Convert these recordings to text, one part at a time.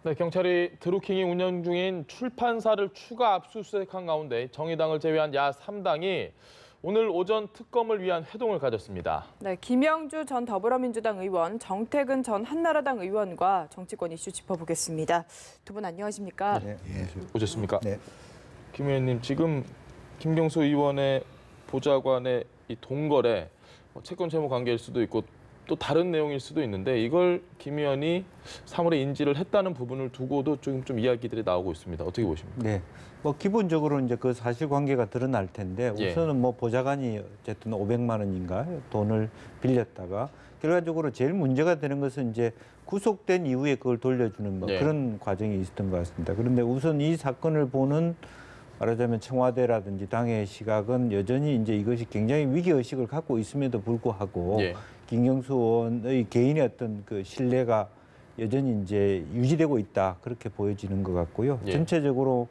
네, 경찰이 드루킹이 운영 중인 출판사를 추가 압수수색한 가운데 정의당을 제외한 야 3당이 오늘 오전 특검을 위한 회동을 가졌습니다. 네, 김영주 전 더불어민주당 의원, 정태근 전 한나라당 의원과 정치권 이슈 짚어보겠습니다. 두 분 안녕하십니까? 네, 오셨습니까? 네. 김 의원님, 지금 김경수 의원의 보좌관의 이 동거래, 채권 채무 관계일 수도 있고 또 다른 내용일 수도 있는데 이걸 김 의원이 3월에 인지를 했다는 부분을 두고도 좀 이야기들이 나오고 있습니다. 어떻게 보십니까? 네. 뭐 기본적으로 이제 그 사실관계가 드러날 텐데 우선은 뭐 보좌관이 어쨌든 500만 원인가 돈을 빌렸다가 결과적으로 제일 문제가 되는 것은 이제 구속된 이후에 그걸 돌려주는 뭐 그런 과정이 있었던 것 같습니다. 그런데 우선 이 사건을 보는 말하자면 청와대라든지 당의 시각은 여전히 이제 이것이 굉장히 위기 의식을 갖고 있음에도 불구하고 김경수 의원의 개인의 어떤 그 신뢰가 여전히 이제 유지되고 있다 그렇게 보여지는 것 같고요. 전체적으로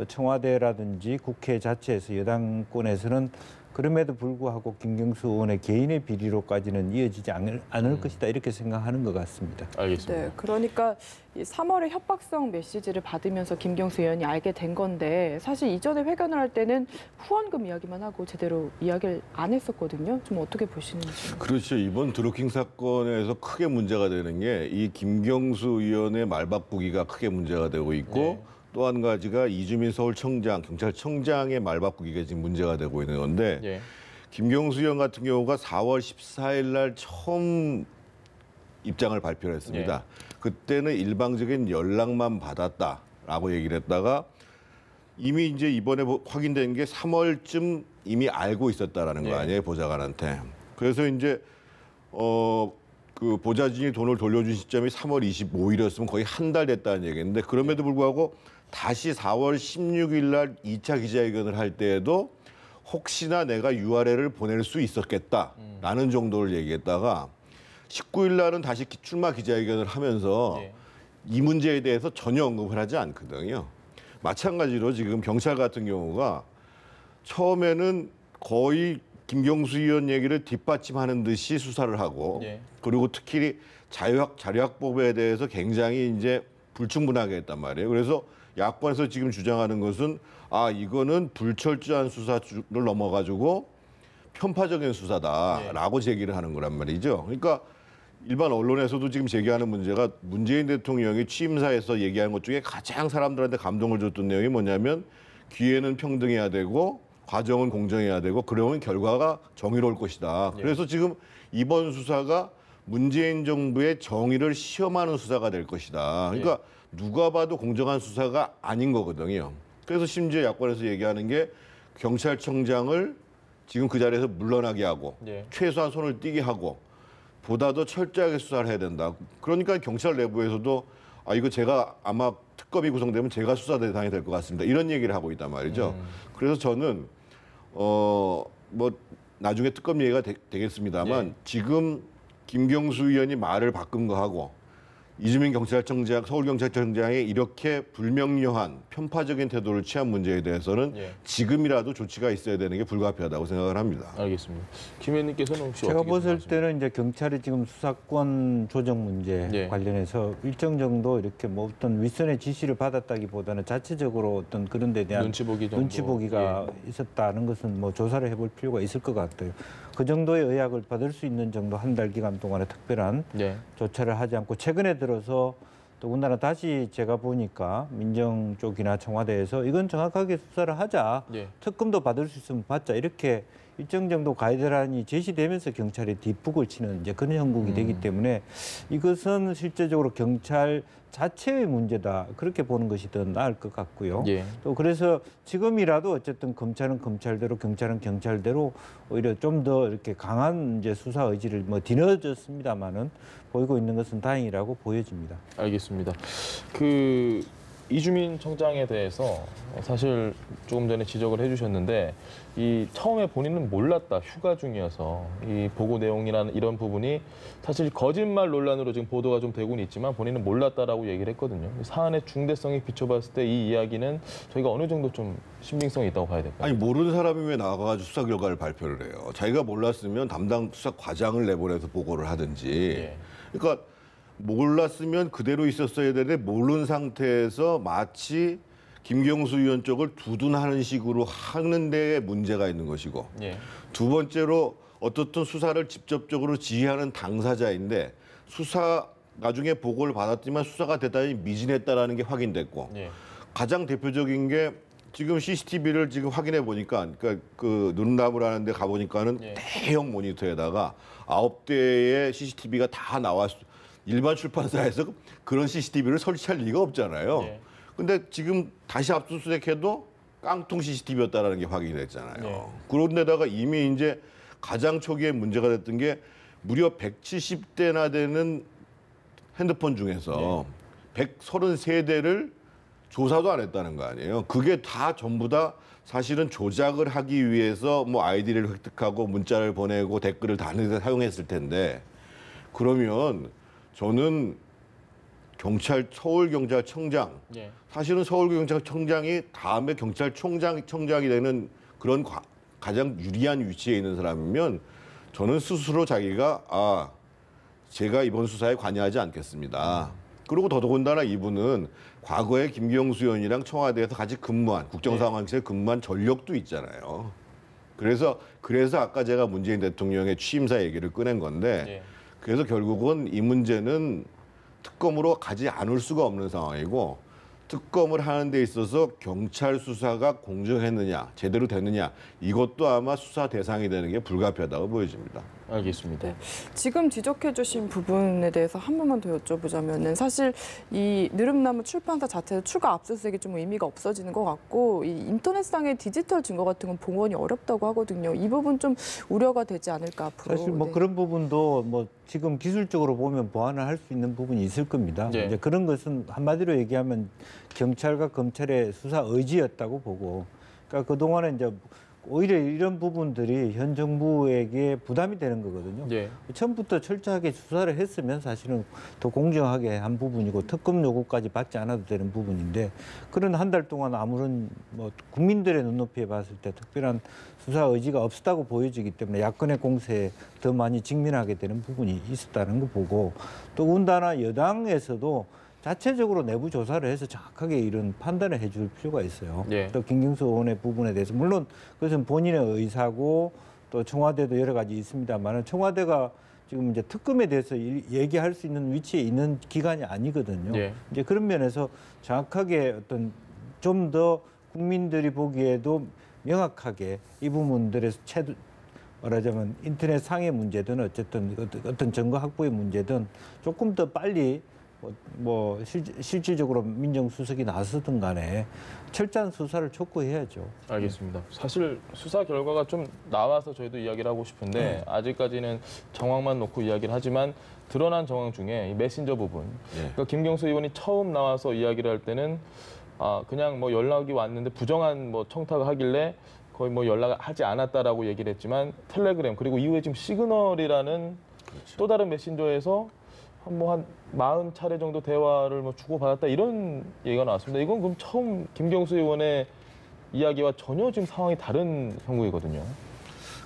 청와대라든지 국회 자체에서 여당권에서는 그럼에도 불구하고 김경수 의원의 개인의 비리로까지는 이어지지 않을 것이다 이렇게 생각하는 것 같습니다. 알겠습니다. 네, 그러니까 3월에 협박성 메시지를 받으면서 김경수 의원이 알게 된 건데 사실 이전에 회견을 할 때는 후원금 이야기만 하고 제대로 이야기를 안 했었거든요. 좀 어떻게 보시는지. 그렇죠. 이번 드루킹 사건에서 크게 문제가 되는 게 이 김경수 의원의 말바꾸기가 크게 문제가 되고 있고 또 한 가지가 이주민 서울청장, 경찰청장의 말바꾸기가 지금 문제가 되고 있는 건데 김경수 의원 같은 경우가 4월 14일 날 처음 입장을 발표를 했습니다. 그때는 일방적인 연락만 받았다라고 얘기를 했다가 이미 이제 이번에 확인된 게 3월쯤 이미 알고 있었다라는 거 아니에요, 보좌관한테. 그래서 이제 그 보좌진이 돈을 돌려준 시점이 3월 25일이었으면 거의 한 달 됐다는 얘기인데 그럼에도 불구하고 다시 4월 16일 날 2차 기자회견을 할 때에도 혹시나 내가 URL을 보낼 수 있었겠다라는 정도를 얘기했다가 19일 날은 다시 출마 기자회견을 하면서 이 문제에 대해서 전혀 언급을 하지 않거든요. 마찬가지로 지금 경찰 같은 경우가 처음에는 거의 김경수 의원 얘기를 뒷받침하는 듯이 수사를 하고 그리고 특히 자료학법에 대해서 굉장히 이제 불충분하게 했단 말이에요. 그래서 야권에서 지금 주장하는 것은 이거는 불철저한 수사를 넘어가지고 편파적인 수사다라고 제기를 하는 거란 말이죠. 그러니까 일반 언론에서도 지금 제기하는 문제가 문재인 대통령이 취임사에서 얘기한 것 중에 가장 사람들한테 감동을 줬던 내용이 뭐냐면 기회는 평등해야 되고 과정은 공정해야 되고 그러면 결과가 정의로울 것이다. 그래서 지금 이번 수사가 문재인 정부의 정의를 시험하는 수사가 될 것이다. 그러니까 누가 봐도 공정한 수사가 아닌 거거든요. 그래서 심지어 야권에서 얘기하는 게 경찰청장을 지금 그 자리에서 물러나게 하고 최소한 손을 떼게 하고 보다 더 철저하게 수사를 해야 된다. 그러니까 경찰 내부에서도 이거 제가 아마 특검이 구성되면 제가 수사 대상이 될 것 같습니다. 이런 얘기를 하고 있단 말이죠. 그래서 저는 뭐 나중에 특검 얘기가 되겠습니다만 지금 김경수 의원이 말을 바꾼 거 하고 이주민 경찰청장, 서울경찰청장이 이렇게 불명료한 편파적인 태도를 취한 문제에 대해서는 지금이라도 조치가 있어야 되는 게 불가피하다고 생각을 합니다. 알겠습니다. 김 의원님께서는 혹시 제가 어떻게 봤을 생각하십니까? 때는 이제 경찰이 지금 수사권 조정 문제 관련해서 일정 정도 이렇게 뭐 어떤 윗선의 지시를 받았다기보다는 자체적으로 어떤 그런 데 대한 눈치 보기가 있었다는 것은 뭐 조사를 해볼 필요가 있을 것 같아요. 그 정도의 의학을 받을 수 있는 정도 한 달 기간 동안에 특별한 조처를 하지 않고 최근에 들어서 더군다나 다시 제가 보니까 민정 쪽이나 청와대에서 이건 정확하게 수사를 하자. 특검도 받을 수 있으면 받자. 이렇게 일정 정도 가이드라인이 제시되면서 경찰이 뒷북을 치는 이제 그런 형국이 되기 때문에 이것은 실제적으로 경찰 자체의 문제다. 그렇게 보는 것이 더 나을 것 같고요. 또 그래서 지금이라도 어쨌든 검찰은 검찰대로 경찰은 경찰대로 오히려 좀 더 이렇게 강한 이제 수사 의지를 뭐 뒤늦었습니다만은 보이고 있는 것은 다행이라고 보여집니다. 알겠습니다. 그 이주민 청장에 대해서 사실 조금 전에 지적을 해주셨는데 이 처음에 본인은 몰랐다, 휴가 중이어서 이 보고 내용이라는 이런 부분이 사실 거짓말 논란으로 지금 보도가 좀 되고는 있지만 본인은 몰랐다라고 얘기를 했거든요. 사안의 중대성에 비춰봤을 때 이 이야기는 저희가 어느 정도 좀 신빙성이 있다고 봐야 될까요? 아니 모르는 사람이 왜 나가가지고 수사 결과를 발표를 해요? 자기가 몰랐으면 담당 수사 과장을 내보내서 보고를 하든지. 그러니까 몰랐으면 그대로 있었어야 되는데 모르는 상태에서 마치 김경수 의원 쪽을 두둔하는 식으로 하는 데에 문제가 있는 것이고 예. 두 번째로 어떻든 수사를 직접적으로 지휘하는 당사자인데 수사 나중에 보고를 받았지만 수사가 대단히 미진했다라는 게 확인됐고 예. 가장 대표적인 게 지금 CCTV를 지금 확인해 보니까 그러니까 그 누른나무를 하는데 가 보니까는 예. 대형 모니터에다가 9대의 CCTV가 다 나왔. 일반 출판사에서 그런 CCTV를 설치할 리가 없잖아요. 예. 근데 지금 다시 압수수색해도 깡통 CCTV였다라는 게 확인이 됐잖아요. 예. 그런데다가 이미 이제 가장 초기에 문제가 됐던 게 무려 170대나 되는 핸드폰 중에서 133대를 조사도 안 했다는 거 아니에요. 그게 다 전부 다 사실은 조작을 하기 위해서 뭐 아이디를 획득하고 문자를 보내고 댓글을 다른 데 사용했을 텐데 그러면 저는 서울경찰청장 예. 사실은 서울경찰청장이 다음에 경찰청장이 되는 그런 가장 유리한 위치에 있는 사람이면 저는 스스로 자기가 제가 이번 수사에 관여하지 않겠습니다. 그리고 더더군다나 이분은 과거에 김경수 의원이랑 청와대에서 같이 근무한 국정상황실에 근무한 전력도 있잖아요. 그래서 아까 제가 문재인 대통령의 취임사 얘기를 꺼낸 건데 예. 그래서 결국은 이 문제는 특검으로 가지 않을 수가 없는 상황이고 특검을 하는 데 있어서 경찰 수사가 공정했느냐 제대로 됐느냐 이것도 아마 수사 대상이 되는 게 불가피하다고 보여집니다. 알겠습니다. 네. 지금 지적해 주신 부분에 대해서 한 번만 더 여쭤보자면은 사실 이 느릅나무 출판사 자체에서 추가 압수수색이 좀 의미가 없어지는 것 같고 이 인터넷상의 디지털 증거 같은 건 봉헌이 어렵다고 하거든요. 이 부분 좀 우려가 되지 않을까 앞으로. 사실 뭐 네. 그런 부분도 뭐 지금 기술적으로 보면 보완을 할 수 있는 부분이 있을 겁니다. 네. 이제 그런 것은 한마디로 얘기하면 경찰과 검찰의 수사 의지였다고 보고, 그러니까 그 동안에 이제 오히려 이런 부분들이 현 정부에게 부담이 되는 거거든요. 예. 처음부터 철저하게 수사를 했으면 사실은 더 공정하게 한 부분이고 특검 요구까지 받지 않아도 되는 부분인데 그런 한 달 동안 아무런 뭐 국민들의 눈높이에 봤을 때 특별한 수사 의지가 없었다고 보여지기 때문에 야권의 공세에 더 많이 직면하게 되는 부분이 있었다는 거 보고 또 더군다나 여당에서도 자체적으로 내부 조사를 해서 정확하게 이런 판단을 해줄 필요가 있어요. 예. 또 김경수 의원의 부분에 대해서 물론 그것은 본인의 의사고 또 청와대도 여러 가지 있습니다만 청와대가 지금 이제 특검에 대해서 얘기할 수 있는 위치에 있는 기관이 아니거든요. 예. 이제 그런 면에서 정확하게 어떤 좀 더 국민들이 보기에도 명확하게 이 부분들에서 말하자면 인터넷 상의 문제든 어쨌든 어떤 증거 확보의 문제든 조금 더 빨리 실질적으로 민정수석이 나서든 간에 철저한 수사를 촉구해야죠. 알겠습니다. 사실 수사 결과가 좀 나와서 저희도 이야기를 하고 싶은데 아직까지는 정황만 놓고 이야기를 하지만 드러난 정황 중에 이 메신저 부분. 그러니까 김경수 의원이 처음 나와서 이야기를 할 때는 그냥 뭐 연락이 왔는데 부정한 뭐 청탁을 하길래 거의 뭐 연락하지 않았다라고 얘기를 했지만 텔레그램 그리고 이후에 지금 시그널이라는 또 다른 메신저에서 한 40차례 정도 대화를 뭐 주고받았다 이런 얘기가 나왔습니다. 이건 그럼 처음 김경수 의원의 이야기와 전혀 지금 상황이 다른 형국이거든요.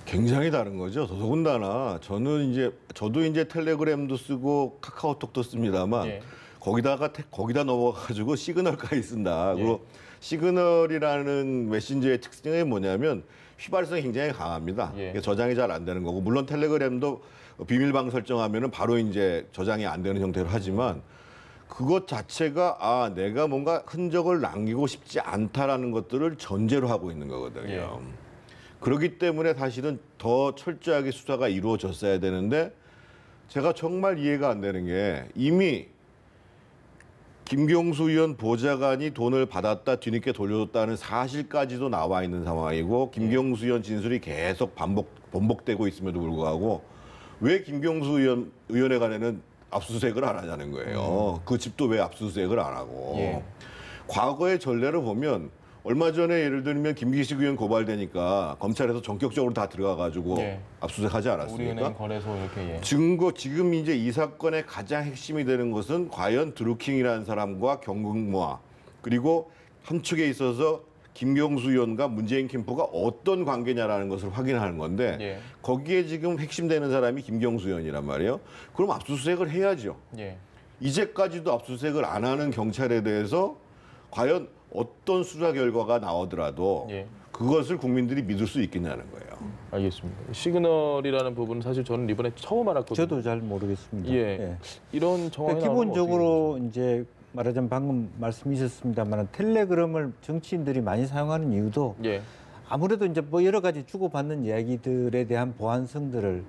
굉장히 다른 거죠. 더군다나 저도 이제 텔레그램도 쓰고 카카오톡도 씁니다만 예. 거기다 넣어가지고 시그널까지 쓴다. 그리고 시그널이라는 메신저의 특징이 뭐냐면 휘발성이 굉장히 강합니다. 예. 저장이 잘 안 되는 거고 물론 텔레그램도 비밀방 설정하면은 바로 이제 저장이 안 되는 형태로 하지만 그것 자체가 내가 뭔가 흔적을 남기고 싶지 않다라는 것들을 전제로 하고 있는 거거든요. 예. 그렇기 때문에 사실은 더 철저하게 수사가 이루어졌어야 되는데 제가 정말 이해가 안 되는 게 이미 김경수 의원 보좌관이 돈을 받았다 뒤늦게 돌려줬다는 사실까지도 나와 있는 상황이고 김경수 의원 진술이 계속 번복되고 있음에도 불구하고 왜 김경수 의원에 관해는 압수수색을 안 하자는 거예요. 그 집도 왜 압수수색을 안 하고. 예. 과거의 전례를 보면 얼마 전에 예를 들면 김기식 의원 고발되니까 검찰에서 전격적으로 다 들어가가지고 압수수색하지 않았습니까? 우리은행 거래소 이렇게. 지금 이제 이 사건의 가장 핵심이 되는 것은 과연 드루킹이라는 사람과 경극모아 그리고 한 축에 있어서 김경수 의원과 문재인 캠프가 어떤 관계냐라는 것을 확인하는 건데 거기에 지금 핵심되는 사람이 김경수 의원이란 말이에요. 그럼 압수수색을 해야죠. 이제까지도 압수수색을 안 하는 경찰에 대해서 과연 어떤 수사 결과가 나오더라도 예. 그것을 국민들이 믿을 수 있겠냐는 거예요. 알겠습니다. 시그널이라는 부분은 사실 저는 이번에 처음 알았거든요. 저도 잘 모르겠습니다. 예. 이런 정황이 기본적으로 이제 말하자면 방금 말씀이셨습니다만 텔레그램을 정치인들이 많이 사용하는 이유도 예. 아무래도 이제 뭐 여러 가지 주고받는 이야기들에 대한 보안성들을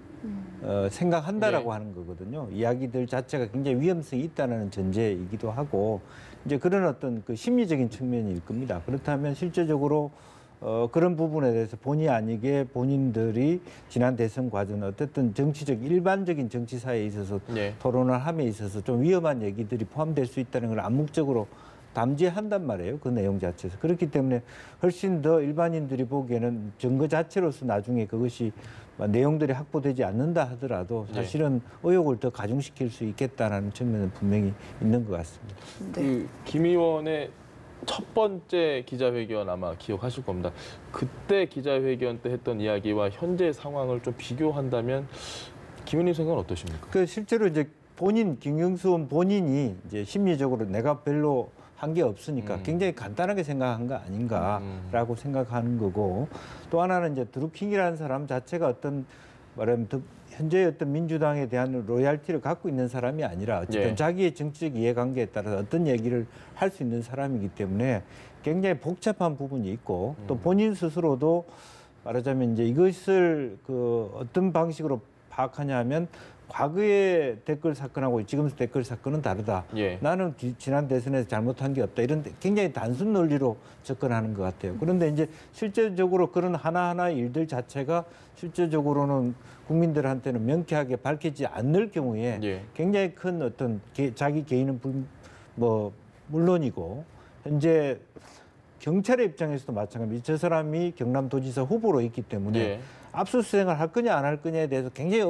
생각한다라고 예. 하는 거거든요. 이야기들 자체가 굉장히 위험성이 있다는 전제이기도 하고 이제 그런 어떤 그 심리적인 측면일 겁니다. 그렇다면 실제적으로 그런 부분에 대해서 본의 아니게 본인들이 지난 대선 과정 어쨌든 정치적 일반적인 정치사에 있어서 예. 토론을 함에 있어서 좀 위험한 얘기들이 포함될 수 있다는 걸 암묵적으로 담지한단 말이에요. 그 내용 자체에서. 그렇기 때문에 훨씬 더 일반인들이 보기에는 증거 자체로서 나중에 그것이 내용들이 확보되지 않는다 하더라도 사실은 의혹을 더 가중시킬 수 있겠다는 측면은 분명히 있는 것 같습니다. 그 김 의원의 첫 번째 기자회견 아마 기억하실 겁니다. 그때 기자회견 때 했던 이야기와 현재 상황을 좀 비교한다면 김 의원님 생각은 어떠십니까? 그 실제로 이제 김경수 의원 본인이 이제 심리적으로 내가 별로 한 게 없으니까 굉장히 간단하게 생각한 거 아닌가라고 생각하는 거고 또 하나는 이제 드루킹이라는 사람 자체가 어떤 말하면 현재 어떤 민주당에 대한 로얄티를 갖고 있는 사람이 아니라 어쨌든 자기의 정치적 이해관계에 따라서 어떤 얘기를 할 수 있는 사람이기 때문에 굉장히 복잡한 부분이 있고 또 본인 스스로도 말하자면 이제 이것을 그 어떤 방식으로 파악하냐면 과거의 댓글 사건하고 지금 댓글 사건은 다르다. 예. 나는 지난 대선에서 잘못한 게 없다. 이런 굉장히 단순 논리로 접근하는 것 같아요. 그런데 이제 실제적으로 그런 하나하나의 일들 자체가 실제적으로는 국민들한테는 명쾌하게 밝히지 않을 경우에 굉장히 큰 어떤 자기 개인은 물론이고 현재 경찰의 입장에서도 마찬가지입니다. 저 사람이 경남도지사 후보로 있기 때문에 압수수색을 할 거냐 안 할 거냐에 대해서 굉장히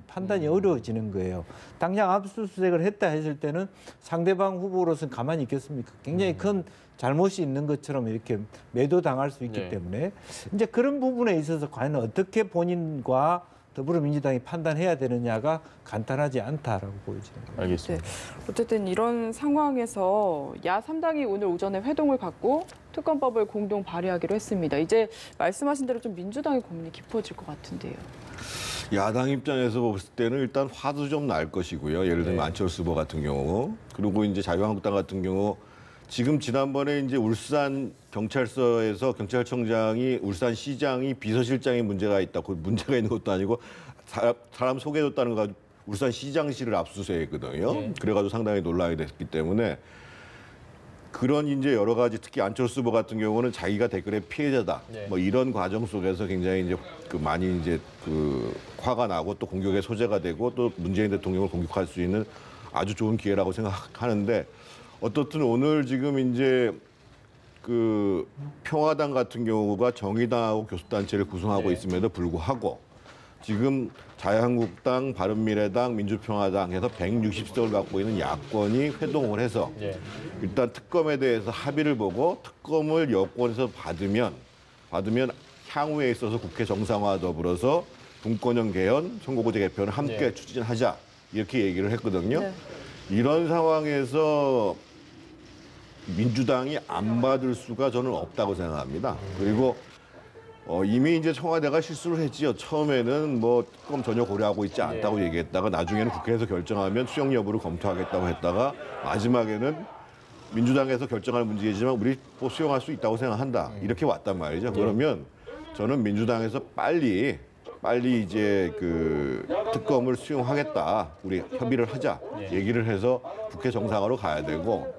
판단이 어려워지는 거예요. 당장 압수수색을 했다 했을 때는 상대방 후보로서는 가만히 있겠습니까? 굉장히 큰 잘못이 있는 것처럼 이렇게 매도당할 수 있기 때문에 이제 그런 부분에 있어서 과연 어떻게 본인과 더불어민주당이 판단해야 되느냐가 간단하지 않다라고 보여지는 겁니다. 알겠습니다. 어쨌든 이런 상황에서 야 3당이 오늘 오전에 회동을 갖고 특검법을 공동 발의하기로 했습니다. 이제 말씀하신 대로 좀 민주당의 고민이 깊어질 것 같은데요. 야당 입장에서 봤을 때는 일단 화도 좀 날 것이고요. 예를 들면 안철수 후보 같은 경우, 그리고 이제 자유한국당 같은 경우 지금 지난번에 이제 울산 경찰서에서 경찰청장이 울산시장이 비서실장에 문제가 있다. 그 문제가 있는 것도 아니고 사람 소개해줬다는 거 가지고 울산시장실을 압수수색했거든요. 그래가지고 상당히 논란이 됐기 때문에 그런 이제 여러 가지 특히 안철수 후보 같은 경우는 자기가 댓글의 피해자다. 뭐 이런 과정 속에서 굉장히 이제 많이 이제 화가 나고 또 공격의 소재가 되고 또 문재인 대통령을 공격할 수 있는 아주 좋은 기회라고 생각하는데 어떻든 오늘 지금 이제 평화당 같은 경우가 정의당하고 교섭단체를 구성하고 있음에도 불구하고 지금 자유한국당, 바른미래당, 민주평화당 해서 160석을 갖고 있는 야권이 회동을 해서 일단 특검에 대해서 합의를 보고 특검을 여권에서 받으면 향후에 있어서 국회 정상화 더불어서 분권형 개헌, 선거구제 개편을 함께 추진하자 이렇게 얘기를 했거든요. 이런 상황에서 민주당이 안 받을 수가 저는 없다고 생각합니다. 그리고 이미 이제 청와대가 실수를 했지요. 처음에는 뭐 특검 전혀 고려하고 있지 않다고 얘기했다가 나중에는 국회에서 결정하면 수용 여부를 검토하겠다고 했다가 마지막에는 민주당에서 결정할 문제이지만 우리 뭐 수용할 수 있다고 생각한다. 이렇게 왔단 말이죠. 그러면 저는 민주당에서 빨리 이제 특검을 수용하겠다. 우리 협의를 하자. 얘기를 해서 국회 정상화로 가야 되고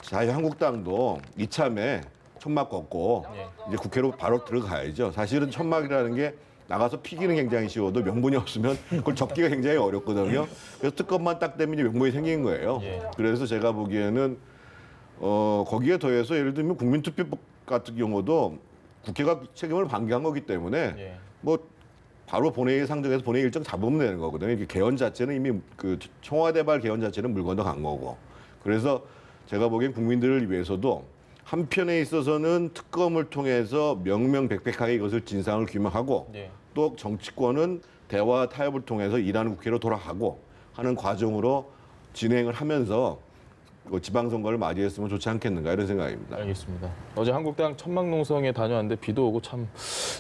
자유한국당도 이참에 천막 걷고 이제 국회로 바로 들어가야죠. 사실은 천막이라는 게 나가서 피기는 굉장히 쉬워도 명분이 없으면 그걸 접기가 굉장히 어렵거든요. 그래서 특검만 딱 되면 이제 명분이 생긴 거예요. 그래서 제가 보기에는 거기에 더해서 예를 들면 국민투표법 같은 경우도 국회가 책임을 반기한 거기 때문에 뭐 바로 본회의 상정해서 본회의 일정 잡으면 되는 거거든요. 이게 개헌 자체는 이미 청와대발 개헌 자체는 물 건너간 거고. 그래서 제가 보기엔 국민들을 위해서도 한편에 있어서는 특검을 통해서 명명백백하게 이것을 진상을 규명하고 또 정치권은 대화 타협을 통해서 일하는 국회로 돌아가고 하는 과정으로 진행을 하면서 지방선거를 맞이했으면 좋지 않겠는가 이런 생각입니다. 알겠습니다. 어제 한국당 천막농성에 다녀왔는데 비도 오고 참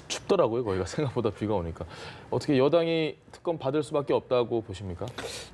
춥더라고요. 거기가 생각보다 비가 오니까. 어떻게 여당이 특검 받을 수밖에 없다고 보십니까?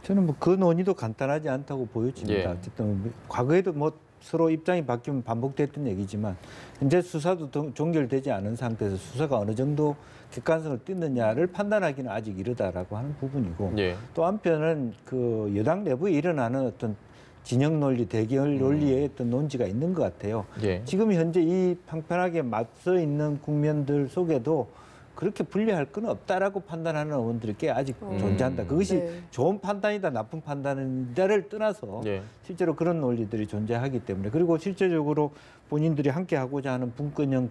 저는 뭐 그 논의도 간단하지 않다고 보여집니다. 예. 어쨌든 과거에도 뭐 서로 입장이 바뀌면 반복됐던 얘기지만 현재 수사도 종결되지 않은 상태에서 수사가 어느 정도 객관성을 띠느냐를 판단하기는 아직 이르다라고 하는 부분이고 예. 또 한편은 그 여당 내부에 일어나는 어떤 진영 논리, 대결 논리의 어떤 논지가 있는 것 같아요. 예. 지금 현재 이 평편하게 맞서 있는 국면들 속에도 그렇게 분리할 건 없다라고 판단하는 의원들이 꽤 아직 존재한다. 그것이 네. 좋은 판단이다, 나쁜 판단이다를 떠나서 예. 실제로 그런 논리들이 존재하기 때문에 그리고 실제적으로 본인들이 함께 하고자 하는 분권형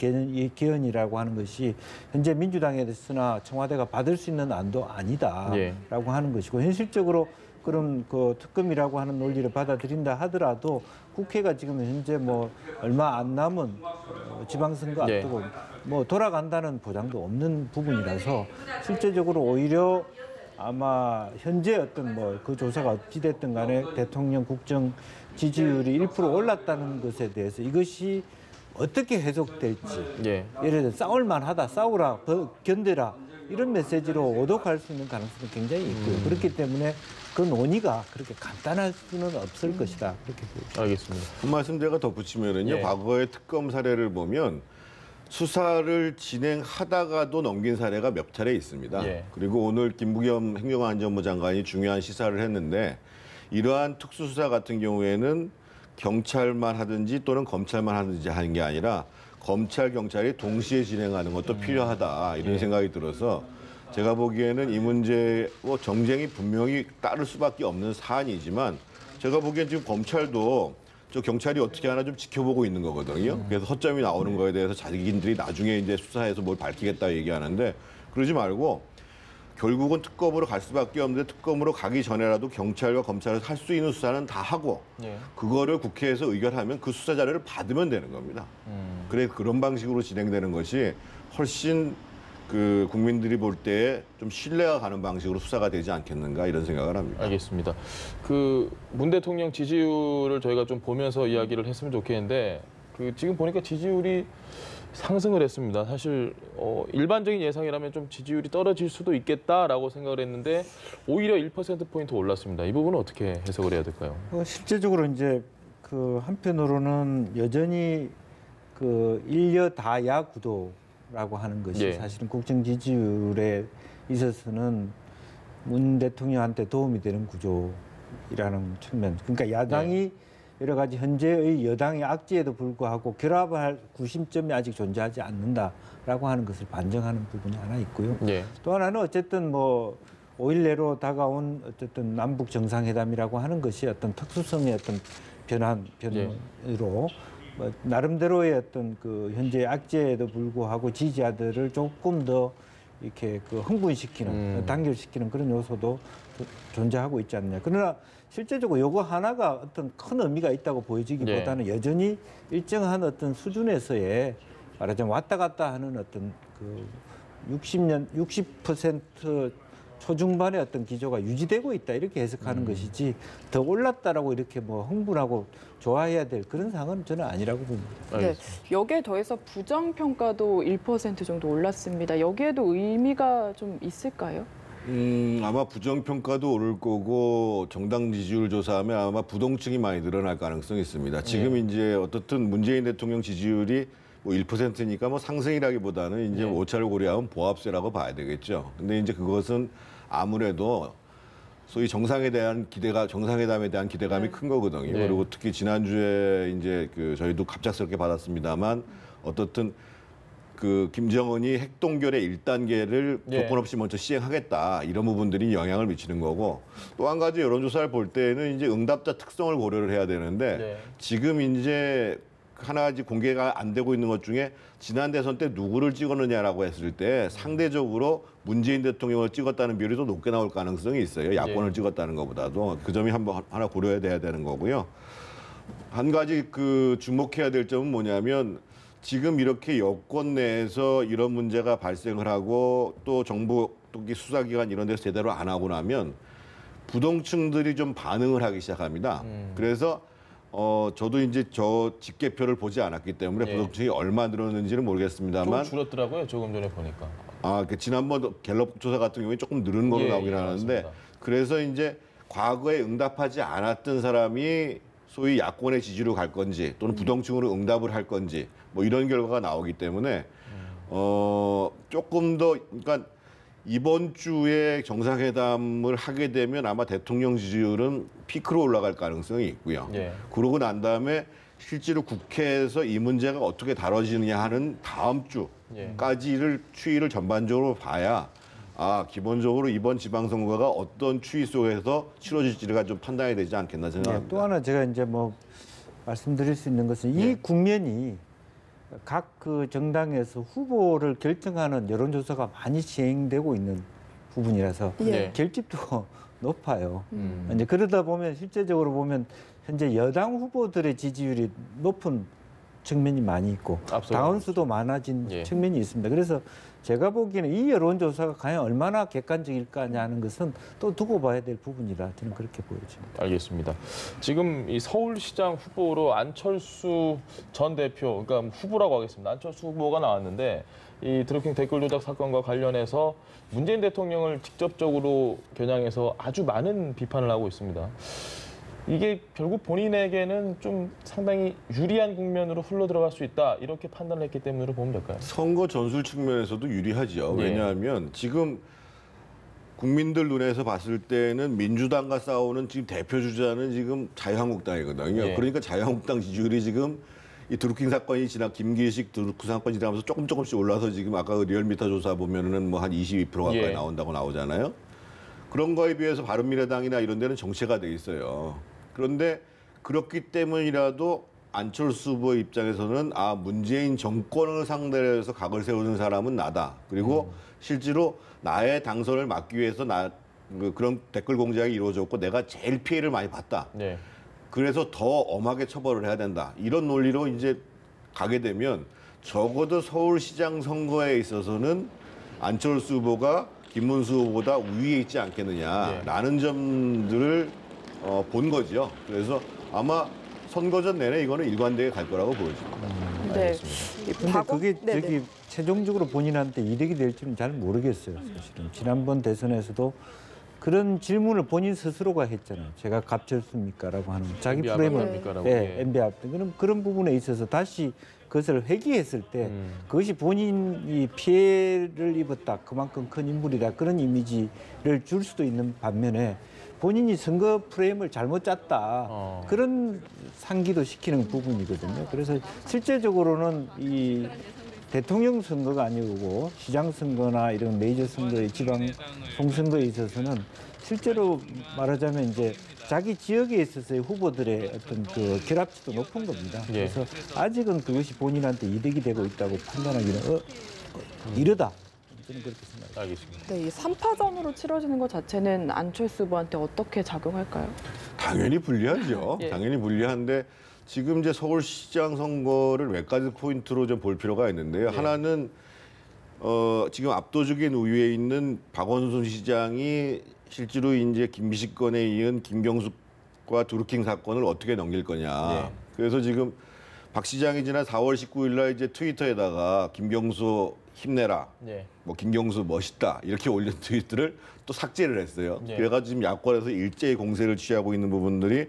개헌이라고 하는 것이 현재 민주당에서나 청와대가 받을 수 있는 안도 아니다라고 예. 하는 것이고 현실적으로 그런 그 특검이라고 하는 논리를 받아들인다 하더라도 국회가 지금 현재 뭐 얼마 안 남은 지방선거 예. 앞두고 뭐 돌아간다는 보장도 없는 부분이라서 실제적으로 오히려 아마 현재 어떤 뭐 그 조사가 어찌됐든 간에 대통령 국정 지지율이 1% 올랐다는 것에 대해서 이것이 어떻게 해석될지 예. 예를 들어 싸울만 하다, 싸우라, 견뎌라 이런 메시지로 오독할 수 있는 가능성이 굉장히 있고요. 그렇기 때문에 그 논의가 그렇게 간단할 수는 없을 것이다. 그렇게 보입니다. 알겠습니다. 한 말씀 제가 덧붙이면은요. 예. 과거의 특검 사례를 보면 수사를 진행하다가도 넘긴 사례가 몇 차례 있습니다. 예. 그리고 오늘 김부겸 행정안전부 장관이 중요한 시사를 했는데 이러한 특수수사 같은 경우에는 경찰만 하든지 또는 검찰만 하든지 하는 게 아니라 검찰, 경찰이 동시에 진행하는 것도 필요하다 이런 생각이 들어서 제가 보기에는 이 문제와 정쟁이 분명히 따를 수밖에 없는 사안이지만 제가 보기엔 지금 검찰도 저 경찰이 어떻게 하나 좀 지켜보고 있는 거거든요. 그래서 허점이 나오는 거에 대해서 자기들이 나중에 이제 수사해서 뭘 밝히겠다 얘기하는데 그러지 말고 결국은 특검으로 갈 수밖에 없는데 특검으로 가기 전에라도 경찰과 검찰에서 할 수 있는 수사는 다 하고 예. 그거를 국회에서 의결하면 그 수사 자료를 받으면 되는 겁니다. 그래 그런 방식으로 진행되는 것이 훨씬 그 국민들이 볼 때에 좀 신뢰가 가는 방식으로 수사가 되지 않겠는가 이런 생각을 합니다. 알겠습니다. 그 문 대통령 지지율을 저희가 좀 보면서 이야기를 했으면 좋겠는데 그 지금 보니까 지지율이 상승을 했습니다. 사실 일반적인 예상이라면 좀 지지율이 떨어질 수도 있겠다라고 생각을 했는데 오히려 1%포인트 올랐습니다. 이 부분은 어떻게 해석을 해야 될까요? 실제적으로 이제 그 한편으로는 여전히 그 일여다야 구도라고 하는 것이 예. 사실은 국정 지지율에 있어서는 문 대통령한테 도움이 되는 구조라는 측면. 그러니까 야당이 여러 가지 현재의 여당의 악재에도 불구하고 결합할 구심점이 아직 존재하지 않는다라고 하는 것을 반증하는 부분이 하나 있고요. 예. 또 하나는 어쨌든 뭐 5일 내로 다가온 어쨌든 남북 정상회담이라고 하는 것이 어떤 특수성의 어떤 변화로 뭐 나름대로의 어떤 그 현재 악재에도 불구하고 지지자들을 조금 더 이렇게 그 흥분시키는 단결시키는 그런 요소도 존재하고 있지 않느냐. 그러나 실제적으로 요거 하나가 어떤 큰 의미가 있다고 보여지기보다는 여전히 일정한 어떤 수준에서의 말하자면 왔다 갔다 하는 어떤 그 60% 초중반의 어떤 기조가 유지되고 있다 이렇게 해석하는 것이지 더 올랐다라고 이렇게 뭐 흥분하고 좋아해야 될 그런 상황은 저는 아니라고 봅니다. 네, 여기에 더해서 부정평가도 1% 정도 올랐습니다. 여기에도 의미가 좀 있을까요? 아마 부정평가도 오를 거고 정당 지지율 조사하면 아마 부동층이 많이 늘어날 가능성이 있습니다. 지금 이제 어떻든 문재인 대통령 지지율이 뭐 1%니까 뭐 상승이라기보다는 이제 오차를 고려하면 보합세라고 봐야 되겠죠. 근데 이제 그것은 아무래도 소위 정상에 대한 정상회담에 대한 기대감이 큰 거거든요. 네. 그리고 특히 지난주에 이제 그 저희도 갑작스럽게 받았습니다만 어떻든 그 김정은이 핵동결의 1단계를 조건 없이 먼저 시행하겠다 이런 부분들이 영향을 미치는 거고 또 한 가지 여론조사를 볼 때는 이제 응답자 특성을 고려를 해야 되는데 지금 이제 하나 가지 공개가 안 되고 있는 것 중에 지난 대선 때 누구를 찍었느냐라고 했을 때 상대적으로 문재인 대통령을 찍었다는 비율이 더 높게 나올 가능성이 있어요. 야권을 찍었다는 것보다도 그 점이 하나 고려해야 되는 거고요. 한 가지 그 주목해야 될 점은 뭐냐면 지금 이렇게 여권 내에서 이런 문제가 발생을 하고 또 정부 또 수사기관 이런 데서 제대로 안 하고 나면 부동층들이 좀 반응을 하기 시작합니다. 그래서 저도 이제 저 집계표를 보지 않았기 때문에 예. 부동층이 얼마 늘었는지는 모르겠습니다만 좀 줄었더라고요. 조금 전에 보니까. 지난번 갤럽 조사 같은 경우에 조금 늘은 걸로 나오긴 하는데 맞습니다. 그래서 이제 과거에 응답하지 않았던 사람이 소위 야권의 지지로 갈 건지 또는 부동층으로 응답을 할 건지 뭐 이런 결과가 나오기 때문에 조금 더 그러니까 이번 주에 정상회담을 하게 되면 아마 대통령 지지율은 피크로 올라갈 가능성이 있고요. 예. 그러고 난 다음에 실제로 국회에서 이 문제가 어떻게 다뤄지느냐 하는 다음 주까지를 추이를 전반적으로 봐야 기본적으로 이번 지방선거가 어떤 추이 속에서 치러질지가 좀 판단이 되지 않겠나 생각합니다. 또 하나 제가 이제 뭐 말씀드릴 수 있는 것은 이 국면이 각 그 정당에서 후보를 결정하는 여론조사가 많이 진행되고 있는 부분이라서 예. 결집도 높아요. 이제 그러다 보면 실제적으로 보면 현재 여당 후보들의 지지율이 높은 측면이 많이 있고 앞서가고 당원수도 많아진 예. 측면이 있습니다. 그래서 제가 보기에는 이 여론조사가 과연 얼마나 객관적일까 하는 것은 또 두고 봐야 될 부분이라 저는 그렇게 보여집니다. 알겠습니다. 지금 이 서울시장 후보로 안철수 전 대표, 그러니까 후보라고 하겠습니다. 안철수 후보가 나왔는데 이 드루킹 댓글 조작 사건과 관련해서 문재인 대통령을 직접적으로 겨냥해서 아주 많은 비판을 하고 있습니다. 이게 결국 본인에게는 좀 상당히 유리한 국면으로 흘러들어갈 수 있다 이렇게 판단을 했기 때문으로 보면 될까요? 선거 전술 측면에서도 유리하죠. 예. 왜냐하면 지금 국민들 눈에서 봤을 때는 민주당과 싸우는 지금 대표 주자는 지금 자유한국당이거든요. 예. 그러니까 자유한국당 지지율이 지금 이 드루킹 사건이 김기식 드루킹 사건이 지나면서 조금씩 올라서 지금 아까 그 리얼미터 조사 보면은 뭐 한 22% 가까이 예. 나온다고 나오잖아요. 그런 거에 비해서 바른미래당이나 이런 데는 정체가 돼 있어요. 그런데 그렇기 때문이라도 안철수 후보 입장에서는 문재인 정권을 상대로 해서 각을 세우는 사람은 나다. 그리고 실제로 나의 당선을 막기 위해서 그런 댓글 공작이 이루어졌고 내가 제일 피해를 많이 봤다. 네. 그래서 더 엄하게 처벌을 해야 된다. 이런 논리로 이제 가게 되면 적어도 서울시장 선거에 있어서는 안철수 후보가 김문수 후보보다 우위에 있지 않겠느냐라는 점들을 본 거죠. 그래서 아마 선거전 내내 이거는 일관되게 갈 거라고 보여집니다. 네. 근데 그게 저기 최종적으로 본인한테 이득이 될지는 잘 모르겠어요. 사실은 지난번 대선에서도 그런 질문을 본인 스스로가 했잖아요. 제가 갑철수입니까라고 하는 자기 MB 프레임을 압박입니까라고. MB 압박. 그런 부분에 있어서 다시 그것을 회귀했을 때 그것이 본인이 피해를 입었다. 그만큼 큰 인물이다. 그런 이미지를 줄 수도 있는 반면에 본인이 선거 프레임을 잘못 짰다. 그런 상기도 시키는 부분이거든요. 그래서 실제적으로는 이 대통령 선거가 아니고 시장 선거나 이런 메이저 선거의 지방 총선거에 있어서는 실제로 말하자면 이제 자기 지역에 있어서의 후보들의 어떤 그 결합치도 높은 겁니다. 예. 그래서 아직은 그것이 본인한테 이득이 되고 있다고 판단하기는 이르다. 저는 그렇게 생각합니다. 알겠습니다. 네, 이 3파전으로 치러지는 것 자체는 안철수 후보한테 어떻게 작용할까요? 당연히 불리하죠. 예. 당연히 불리한데 지금 이제 서울시장 선거를 몇 가지 포인트로 좀 볼 필요가 있는데요. 예. 하나는 지금 압도적인 우위에 있는 박원순 시장이 실제로 이제 김비식 건에 이은 김경숙과 드루킹 사건을 어떻게 넘길 거냐. 예. 그래서 지금 박 시장이 지난 4월 19일 날 이제 트위터에다가 김경수 힘내라. 네. 뭐 김경수 멋있다 이렇게 올린 트윗들을 또 삭제를 했어요. 네. 그래가지고 지금 야권에서 일제히 공세를 취하고 있는 부분들이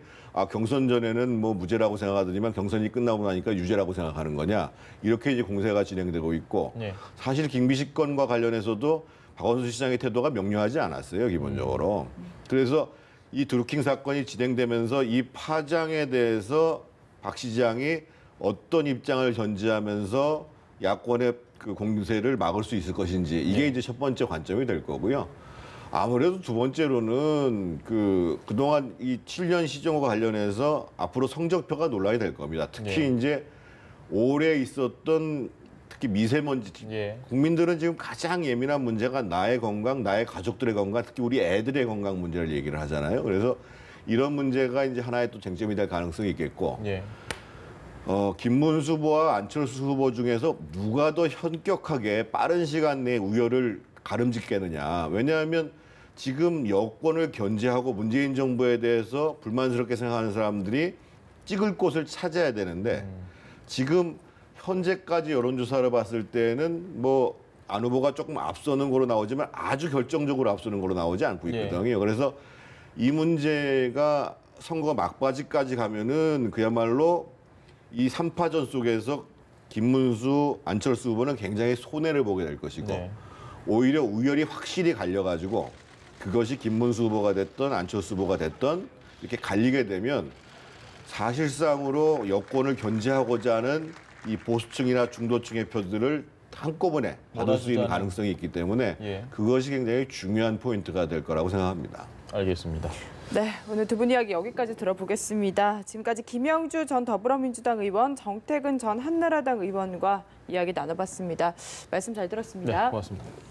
경선 전에는 뭐 무죄라고 생각하더니만 경선이 끝나고 나니까 유죄라고 생각하는 거냐 이렇게 이제 공세가 진행되고 있고 네. 사실 김비식 건과 관련해서도 박원순 시장의 태도가 명료하지 않았어요 기본적으로. 그래서 이 드루킹 사건이 진행되면서 이 파장에 대해서 박 시장이 어떤 입장을 전제하면서 야권의 그 공세를 막을 수 있을 것인지 이게 이제 첫 번째 관점이 될 거고요. 아무래도 두 번째로는 그동안 이 7년 시정과 관련해서 앞으로 성적표가 논란이 될 겁니다. 특히 이제 올해 있었던 특히 미세먼지 예. 국민들은 지금 가장 예민한 문제가 나의 건강, 나의 가족들의 건강, 특히 우리 애들의 건강 문제를 얘기를 하잖아요. 그래서 이런 문제가 이제 하나의 또 쟁점이 될 가능성이 있겠고. 예. 김문수 후보와 안철수 후보 중에서 누가 더 현격하게 빠른 시간 내에 우열을 가름짓겠느냐. 왜냐하면 지금 여권을 견제하고 문재인 정부에 대해서 불만스럽게 생각하는 사람들이 찍을 곳을 찾아야 되는데 지금 현재까지 여론조사를 봤을 때는 뭐 안 후보가 조금 앞서는 거로 나오지만 아주 결정적으로 앞서는 거로 나오지 않고 있거든요. 그래서 이 문제가 선거 막바지까지 가면은 그야말로 이 3파전 속에서 김문수, 안철수 후보는 굉장히 손해를 보게 될 것이고 오히려 우열이 확실히 갈려가지고 그것이 김문수 후보가 됐던 안철수 후보가 됐던 이렇게 갈리게 되면 사실상으로 여권을 견제하고자 하는 이 보수층이나 중도층의 표들을 한꺼번에 받을 수 있는 가능성이 있기 때문에 그것이 굉장히 중요한 포인트가 될 거라고 생각합니다. 알겠습니다. 네, 오늘 두 분 이야기 여기까지 들어보겠습니다. 지금까지 김영주 전 더불어민주당 의원, 정태근 전 한나라당 의원과 이야기 나눠봤습니다. 말씀 잘 들었습니다. 네, 고맙습니다.